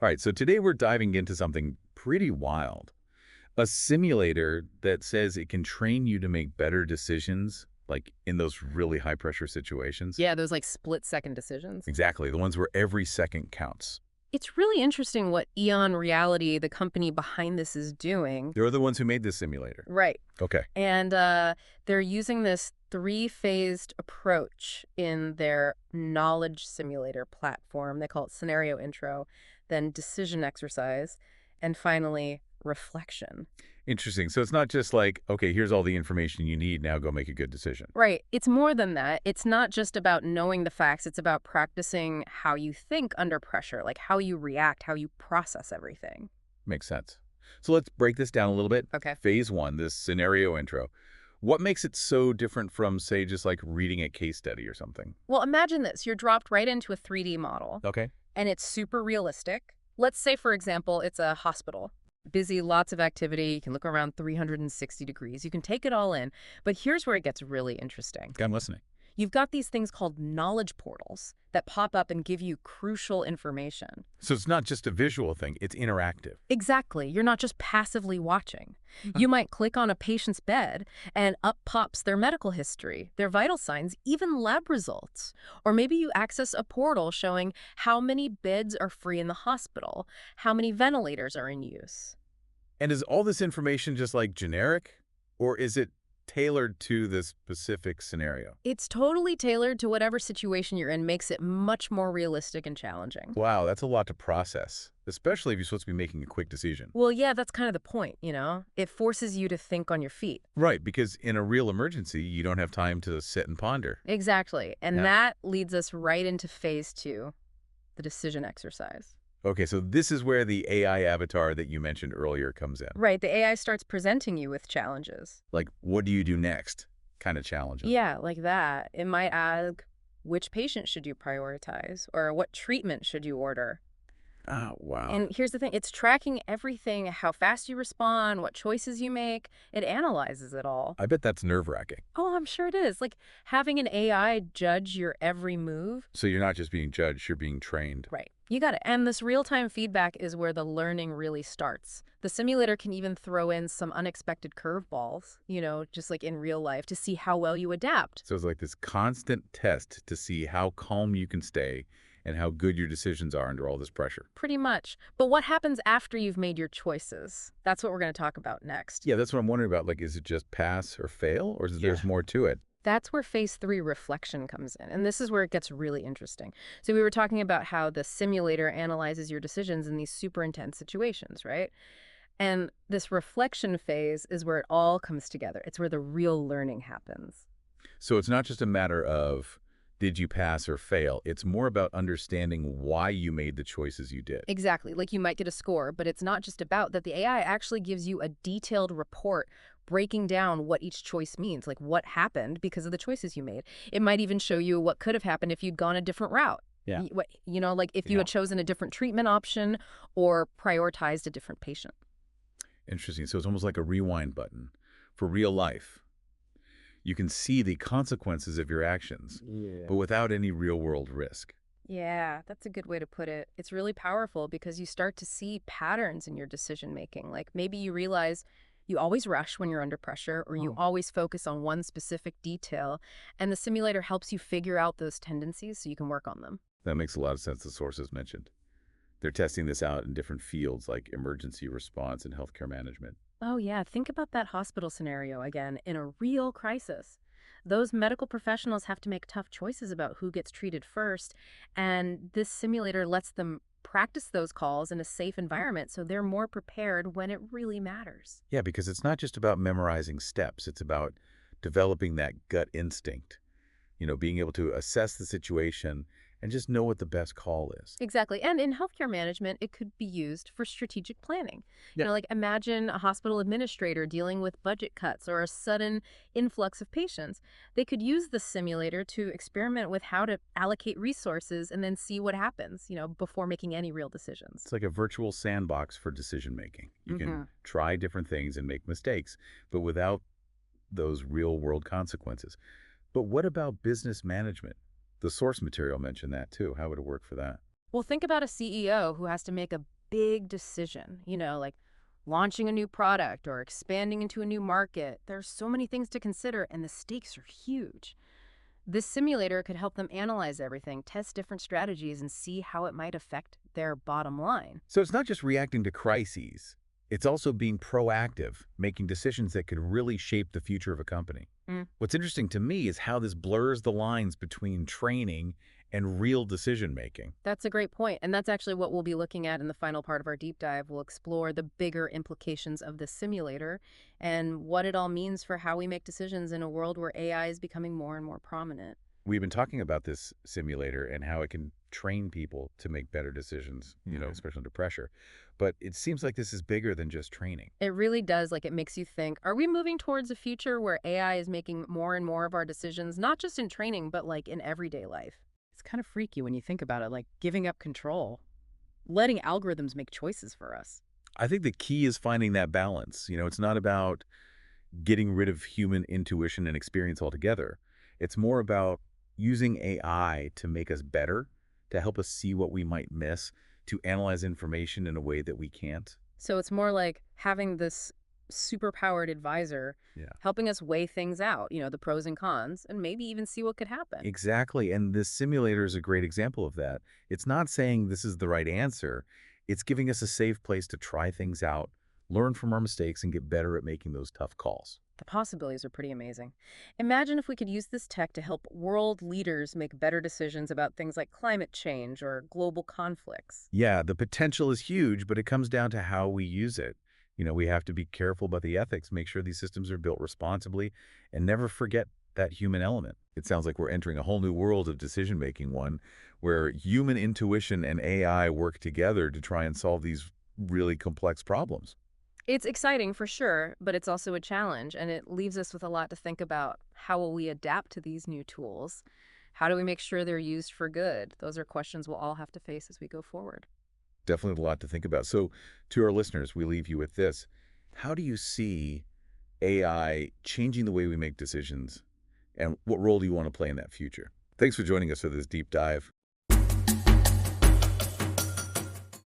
All right, so today we're diving into something pretty wild. A simulator that says it can train you to make better decisions, like in those really high-pressure situations. Yeah, those like split-second decisions. Exactly, the ones where every second counts. It's really interesting what EON Reality, the company behind this, is doing. They're the ones who made this simulator. Right. Okay. And they're using this three-phased approach in their knowledge simulator platform. They call it scenario intro, then decision exercise, and finally reflection. Interesting. So it's not just like, okay, here's all the information you need, now go make a good decision. Right. It's more than that. It's not just about knowing the facts. It's about practicing how you think under pressure, like how you react, how you process everything. Makes sense. So let's break this down a little bit. Okay. Phase one, this scenario intro. What makes it so different from, say, just like reading a case study or something? Well, imagine this. You're dropped right into a 3D model, Okay. and it's super realistic. Let's say, for example, it's a hospital. Busy, lots of activity. You can look around 360 degrees. You can take it all in. But here's where it gets really interesting. I'm listening. You've got these things called knowledge portals that pop up and give you crucial information. So it's not just a visual thing, it's interactive. Exactly. You're not just passively watching. You might click on a patient's bed and up pops their medical history, their vital signs, even lab results. Or maybe you access a portal showing how many beds are free in the hospital, how many ventilators are in use. And is all this information just like generic? Or is it tailored to the specific scenario? It's totally tailored to whatever situation you're in, makes it much more realistic and challenging. Wow, that's a lot to process, especially if you're supposed to be making a quick decision. Well, yeah, that's kind of the point, you know? It forces you to think on your feet. Right, because in a real emergency, you don't have time to sit and ponder. Exactly. And Yeah. that leads us right into phase two, the decision exercise. Okay, so this is where the AI avatar that you mentioned earlier comes in. Right, the AI starts presenting you with challenges. Like, what do you do next? Kind of challenges. Yeah, like that. It might ask, which patient should you prioritize? Or what treatment should you order? Oh, wow. And here's the thing, it's tracking everything, how fast you respond, what choices you make. It analyzes it all. I bet that's nerve-wracking. Oh, I'm sure it is. Like having an AI judge your every move. So you're not just being judged, you're being trained. Right. You got it. And this real-time feedback is where the learning really starts. The simulator can even throw in some unexpected curveballs, you know, just like in real life, to see how well you adapt. So it's like this constant test to see how calm you can stay and how good your decisions are under all this pressure. Pretty much. But what happens after you've made your choices? That's what we're going to talk about next. Yeah, that's what I'm wondering about. Like, is it just pass or fail, or is there's more to it? That's where phase three reflection comes in. And this is where it gets really interesting. So we were talking about how the simulator analyzes your decisions in these super intense situations, right? And this reflection phase is where it all comes together. It's where the real learning happens. So it's not just a matter of did you pass or fail? It's more about understanding why you made the choices you did. Exactly. Like you might get a score, but it's not just about that. The AI actually gives you a detailed report breaking down what each choice means, like what happened because of the choices you made. It might even show you what could have happened if you'd gone a different route. Yeah. You know, like if you had chosen a different treatment option or prioritized a different patient. Interesting. So it's almost like a rewind button for real life. You can see the consequences of your actions, but without any real-world risk. Yeah, that's a good way to put it. It's really powerful because you start to see patterns in your decision making. Like maybe you realize you always rush when you're under pressure, or you always focus on one specific detail, and the simulator helps you figure out those tendencies so you can work on them. That makes a lot of sense, the sources mentioned. They're testing this out in different fields like emergency response and healthcare management. Oh yeah, think about that hospital scenario again in a real crisis. Those medical professionals have to make tough choices about who gets treated first, and this simulator lets them practice those calls in a safe environment so they're more prepared when it really matters. Yeah, because it's not just about memorizing steps. It's about developing that gut instinct, being able to assess the situation and just know what the best call is. Exactly. And in healthcare management, it could be used for strategic planning. Yeah. Like imagine a hospital administrator dealing with budget cuts or a sudden influx of patients. They could use the simulator to experiment with how to allocate resources and then see what happens, before making any real decisions. It's like a virtual sandbox for decision making. You can try different things and make mistakes, but without those real world consequences. But what about business management? The source material mentioned that too. How would it work for that? Well, think about a CEO who has to make a big decision, like launching a new product or expanding into a new market. There's so many things to consider, and the stakes are huge. This simulator could help them analyze everything, test different strategies, and see how it might affect their bottom line. So it's not just reacting to crises. It's also being proactive, making decisions that could really shape the future of a company. Mm, What's interesting to me is how this blurs the lines between training and real decision making. that's a great point, and that's actually what we'll be looking at in the final part of our deep dive. We'll explore the bigger implications of this simulator and what it all means for how we make decisions in a world where AI is becoming more and more prominent. We've been talking about this simulator and how it can train people to make better decisions, especially under pressure. But it seems like this is bigger than just training. It really does. Like, it makes you think, are we moving towards a future where AI is making more and more of our decisions, not just in training, but like in everyday life? It's kind of freaky when you think about it, like giving up control, letting algorithms make choices for us. I think the key is finding that balance. It's not about getting rid of human intuition and experience altogether. It's more about using AI to make us better, to help us see what we might miss, to analyze information in a way that we can't. So it's more like having this superpowered advisor Yeah. helping us weigh things out, the pros and cons, and maybe even see what could happen. Exactly. And this simulator is a great example of that. It's not saying this is the right answer. It's giving us a safe place to try things out, learn from our mistakes, and get better at making those tough calls. The possibilities are pretty amazing. Imagine if we could use this tech to help world leaders make better decisions about things like climate change or global conflicts. Yeah, the potential is huge, but it comes down to how we use it. We have to be careful about the ethics, make sure these systems are built responsibly, and never forget that human element. It sounds like we're entering a whole new world of decision making, one where human intuition and AI work together to try and solve these really complex problems. It's exciting for sure, but it's also a challenge, and it leaves us with a lot to think about. How will we adapt to these new tools? How do we make sure they're used for good? Those are questions we'll all have to face as we go forward. Definitely a lot to think about. So, to our listeners, we leave you with this. How do you see AI changing the way we make decisions, and what role do you want to play in that future? Thanks for joining us for this deep dive.